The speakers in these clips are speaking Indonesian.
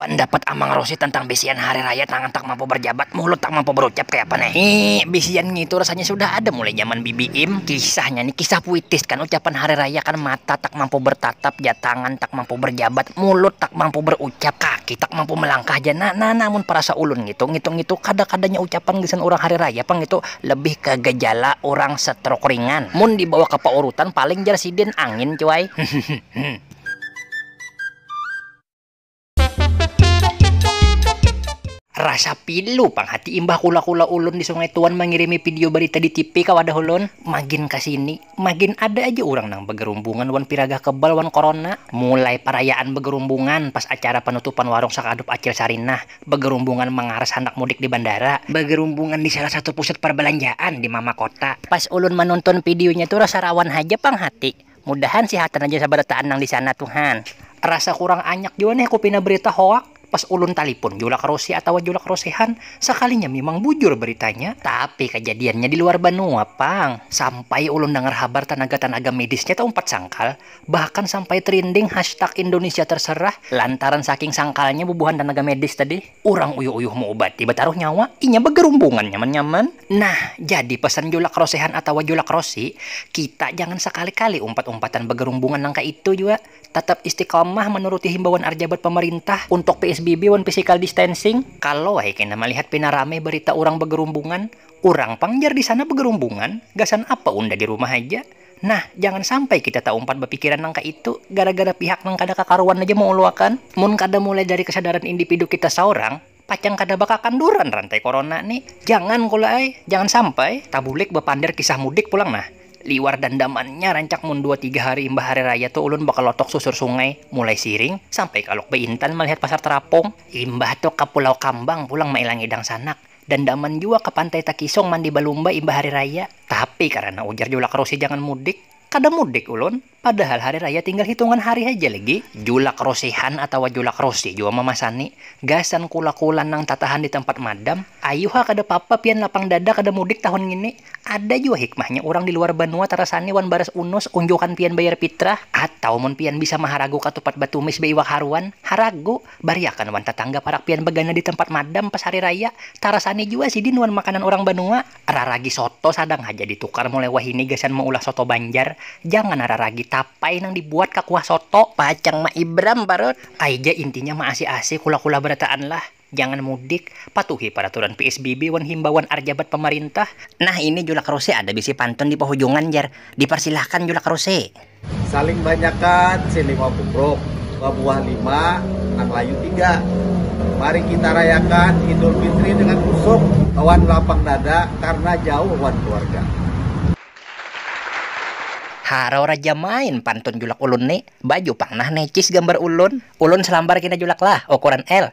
Pendapat Amang Rosi tentang bisian hari raya, tangan tak mampu berjabat, mulut tak mampu berucap kayak apa nih? Bisian gitu rasanya sudah ada mulai zaman Bibi Im. Kisahnya nih kisah puitis kan, ucapan hari raya kan, mata tak mampu bertatap, ya tangan tak mampu berjabat, mulut tak mampu berucap, kaki tak mampu melangkah jana. Nah, namun perasa ulun ngitung itu kada-kadanya ucapan gisan orang hari raya pang itu lebih ke gejala orang stroke ringan. Mun dibawa ke paurutan paling jarsiden angin cuy. Rasa pilu pang hati imbah kula-kula ulun di Sungai Tuan mengirimi video berita di TV kawadah ulun. Makin kasini makin ada aja orang nang begerumbungan wan piragah kebal wan corona. Mulai perayaan begerumbungan pas acara penutupan warung Sakadup Acil Sarinah, begerumbungan mengaras hendak mudik di bandara, begerumbungan di salah satu pusat perbelanjaan di Mama Kota. Pas ulun menonton videonya tuh rasa rawan aja pang hati. Mudahan sihatan aja sabarataan nang di sana Tuhan. Rasa kurang anyak juga nih kupina berita hoak. Pas ulun talipun julak rosi atau julak rosehan, sekalinya memang bujur beritanya, tapi kejadiannya di luar Banua pang. Sampai ulun dengar kabar tenaga-tenaga medisnya tak umpat sangkal, bahkan sampai trending hashtag Indonesia terserah lantaran saking sangkalnya bubuhan tenaga medis tadi. Orang uyuh-uyuh mau obati betaruh nyawa, inya begerumbungan nyaman-nyaman. Nah, jadi pesan julak rosehan atau julak rosi, kita jangan sekali-kali umpat-umpatan begerumbungan nangka itu juga. Tetap istiqomah menuruti himbauan arjabat pemerintah untuk PSBB wan physical distancing. Kalau kena melihat pinarame berita orang begerumbungan, orang pangjar di sana begerumbungan, gasan apa unda di rumah aja. Nah, jangan sampai kita tak umpat berpikiran nangka itu gara-gara pihak nang kada kakaruan aja mau uluakan. Mun kada mulai dari kesadaran individu kita seorang, pacang kada bakal kanduran rantai corona nih. Jangan kulai, jangan sampai tabulik bepander kisah mudik pulang nah. Liwar dan damannya rancak mun 2-3 hari imbah hari raya tuh ulun bakal lotok susur sungai mulai Siring sampai Kalok Beintan melihat pasar terapung. Imbah tuh ke Pulau Kambang pulang mailang idang sanak, dan daman juga ke Pantai Takisong mandi balumba imbah hari raya. Tapi karena ujar julak rosi jangan mudik, kada mudik ulun. Padahal hari raya tinggal hitungan hari aja lagi. Julak rosihan atau julak rosi juga memasani gasan kula-kulan nang tatahan di tempat madam. Ayuha kada papa pian lapang dada kada mudik tahun ini. Ada juga hikmahnya orang di luar Banua tarasani wan baras unus unjukan pian bayar fitrah, atau mun pian bisa maharagu katupat batumis be iwak haruan haragu bariakan wan tetangga parak pian begana di tempat madam pas hari raya. Tarasani juga sidin wan makanan orang Banua. Raragi soto sadang aja ditukar mulai wahini gasan mau ulah soto Banjar. Jangan raragi tapai nang dibuat ka kuah soto pacang ma Ibram barut. Aja intinya ma asi-asi kula-kula berataan lah. Jangan mudik, patuhi peraturan PSBB wan himbauan arjabat pemerintah. Nah, ini julak rose ada bisi pantun di penghujungan jar. Dipersilahkan julak rose. Saling banyakkan selima bubrok, buah 5, ang layu 3. Mari kita rayakan Idul Fitri dengan usuk, awan lapang dada karena jauh wan keluarga. Harau raja main pantun julak ulun nih. Baju pang nah necis gambar ulun. Ulun selambar kena julak lah ukuran L.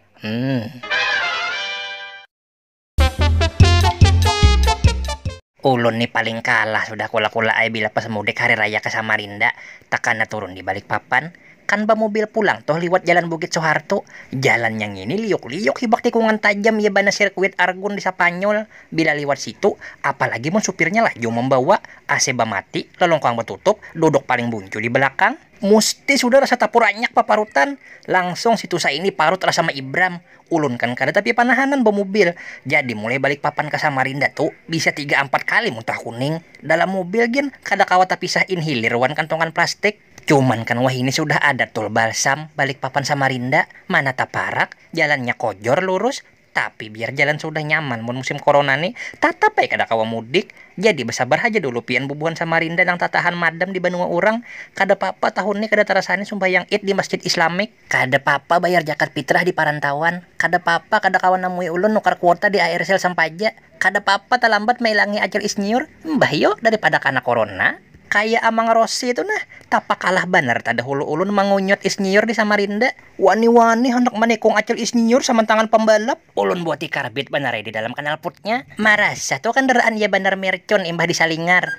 Ulun nih paling kalah sudah kula-kula ay bila pas mudik hari raya ke Samarinda. Takana turun di balik papan. Kan ba mobil pulang toh liwat jalan Bukit Soeharto. Jalan yang ini liuk-liuk hibak tikungan tajam ya bana sirkuit Argun di Sapanyol. Bila liwat situ, apalagi mun supirnya laju membawa AC mati, lelongkang betutup, duduk paling buncu di belakang. Musti sudah rasa tapuranyak paparutan. Langsung situ saya ini parut rasa sama Ibram. Ulun kan kada tapi panahanan bawa mobil. Jadi mulai balik papan ke Samarinda tuh bisa 3-4 kali muntah kuning. Dalam mobil gin kada kawat pisah inhaler wan kantongan plastik. Cuman kan wah ini sudah ada tol balsam balik papan Samarinda, mana taparak, jalannya kojor lurus, tapi biar jalan sudah nyaman mun musim corona nih, tatap ay kada kawa mudik. Jadi bersabar aja dulu pian bubuhan Samarinda nang tatahan madam di Banua orang. Kada papa tahun ini kada terasani sumbayang Id di Masjid Islamik, kada papa bayar zakat fitrah di Parantauan, kada papa kada kawan namui ulun nukar kuota di AirSel Sampaja, kada papa talambat mailangi ajar isnyur, mbah yo daripada kana corona. Kayak Amang Rosi itu nah, tapak kalah banar tada hulu ulun mangunyot isnyur di Samarinda. Wani-wani hendak menikung acil isnyur sama tangan pembalap. Ulun buat karbit banar di dalam kanal putnya. Marasa tuh kendaraan ya banar mercon imbah di Salingar.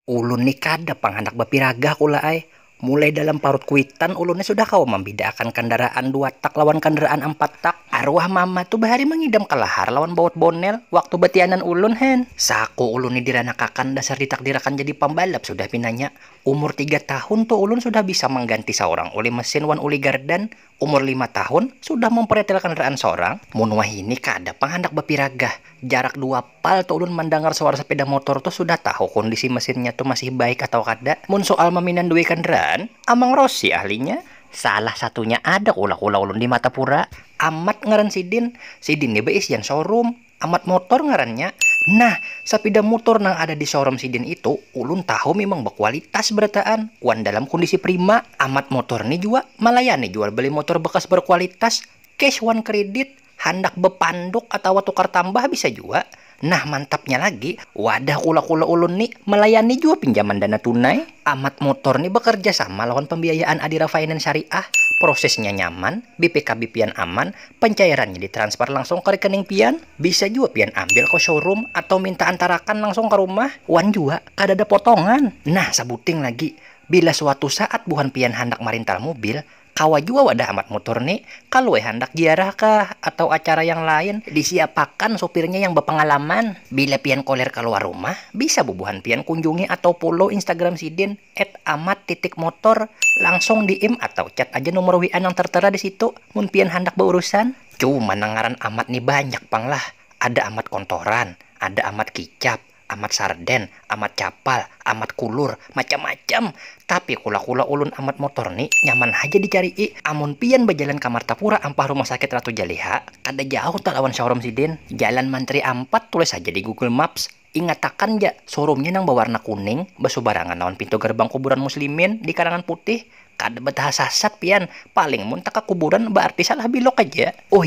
Ulun nih kada pang hendak bapiraga kula ay. Mulai dalam parut kuitan ulunnya sudah kau membedakan kendaraan 2 tak lawan kendaraan 4 tak. Arwah mama tuh bahari mengidam kelahar lawan bawat bonel waktu batianan ulun hen. Saku ulun ni diranakakan dasar ditakdirakan jadi pembalap sudah pinanya. Umur 3 tahun tuh ulun sudah bisa mengganti seorang uli mesin wan uli gardan. Umur 5 tahun sudah memperetel kendaraan seorang. Munwah ini kada panghandak bapiragah. Jarak 2 pal tuh ulun mendengar suara sepeda motor tuh sudah tahu kondisi mesinnya tuh masih baik atau kada. Mun soal meminan duwe kendaraan, Amang Rosi ahlinya. Salah satunya ada kula-kula ulun di Matapura. Amat ngaran Sidin. Sidin nih beis yang showroom. Amat motor ngarannya. Nah, sepeda motor nang ada di showroom Sidin itu, ulun tahu memang berkualitas berataan. Wan dalam kondisi prima, amat motor nih juga malayani jual beli motor bekas berkualitas, cash one kredit, handak bepanduk atau tukar tambah bisa juga. Nah mantapnya lagi, wadah kula-kula ulun nih melayani juga pinjaman dana tunai. Amat motor nih bekerja sama lawan pembiayaan Adira Finance Syariah. Prosesnya nyaman, BPKB pian aman, pencairannya ditransfer langsung ke rekening pian. Bisa juga pian ambil ke showroom atau minta antarakan langsung ke rumah. Wan juga kada ada potongan. Nah sabuting lagi, bila suatu saat buhan pian hendak marintal mobil, kawa juga wadah amat motor nih, kalau hendak ziarah kah atau acara yang lain, disiapakan sopirnya yang berpengalaman. Bila pian koler keluar rumah, bisa bubuhan pian kunjungi atau follow Instagram Sidin @amat_motor, langsung DM atau chat aja nomor WA yang tertera di situ. Mun pian hendak berurusan. Cuma nangaran amat nih banyak pang lah. Ada amat kontoran, ada amat kicap, amat sarden, amat capal, amat kulur, macam-macam. Tapi kula-kula ulun amat motor nih nyaman aja dicari. Amun pian berjalan ke Martapura ampah rumah sakit Ratu Jaliha, kada jauh tak lawan showroom Sidin. Jalan Mantri 4 tulis aja di Google Maps. Ingatakan ja, showroomnya nang berwarna kuning, bersubarangan lawan pintu gerbang kuburan muslimin di Karangan Putih. Kada betah sasat pian, paling mun tak ke kuburan berarti salah bilok aja. Oh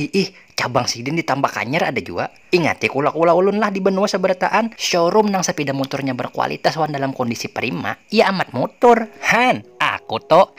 cabang Sidin ditambah Kanyar ada juga. Ingat ya kula-kula ulun lah di benua seberataan. Showroom nang sepeda motornya berkualitas wan dalam kondisi prima, ya amat motor. Han, aku to.